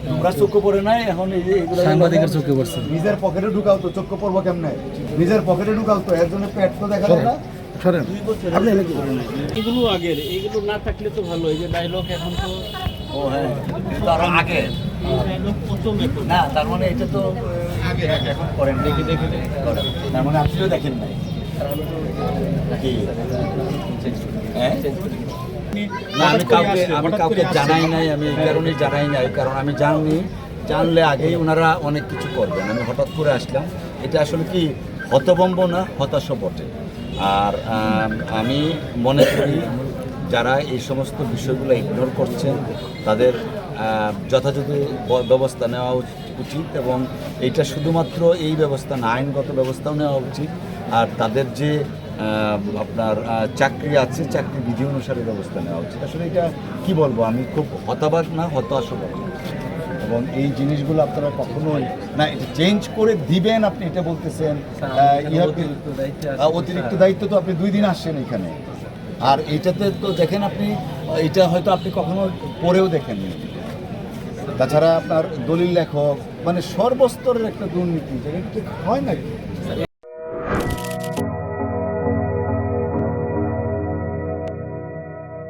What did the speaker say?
তোমরা চোখে পড়ে নাই, এখন এই যে এগুলো সাংবাদিকের চোখে পড়ছে। নিজের পকেটে ঢুকাও তো, চোখে পড়বো কেমনে? নিজের পকেটে ঢুকাও তো, এর জন্য পেট তো দেখা যায় না। সরেন। আপনি এনে কি করেন? এগুলো আগের, এগুলো না থাকলে তো ভালো। এই যে ডায়লগ এখন তো ও হ্যাঁ তার আগে ডায়লগ প্রথমে না, তার মানে এটা তো আগে এখন করেন, দেখে দেখে করেন। তার মানে আপনিও দেখেন নাই নাকি? হ্যাঁ না, আমি কাউকে জানাই নাই, আমি এই কারণেই জানাই নাই, কারণ আমি জানলে আগেই ওনারা অনেক কিছু করবেন। আমি হঠাৎ করে আসলাম, এটা আসলে কি হতভম্ব না, হতাশা বটে। আর আমি মনে করি যারা এই সমস্ত বিষয়গুলো ইগনোর করছেন তাদের যথাযথ ব্যবস্থা নেওয়া উচিত, এবং এইটা শুধুমাত্র এই ব্যবস্থা না, আইনগত ব্যবস্থাও নেওয়া উচিত। আর তাদের যে আপনার চাকরি আছে, চাকরি বিধি অনুসারে ব্যবস্থা নেওয়া উচিত। আসলে এটা কি বলবো, আমি খুব হতাবাক না, হতাশাবাক। এবং এই জিনিসগুলো আপনারা কখনোই না, এটা চেঞ্জ করে দিবেন আপনি এটা বলতেছেন। অতিরিক্ত দায়িত্ব তো আপনি 2 দিন আসছেন এখানে, আর এইটাতে তো দেখেন আপনি, এটা হয়তো আপনি কখনো পড়েও দেখেননি। তাছাড়া আপনার দলিল লেখক, মানে সর্বস্তরের একটা দুর্নীতি, যেটা হয় নাকি?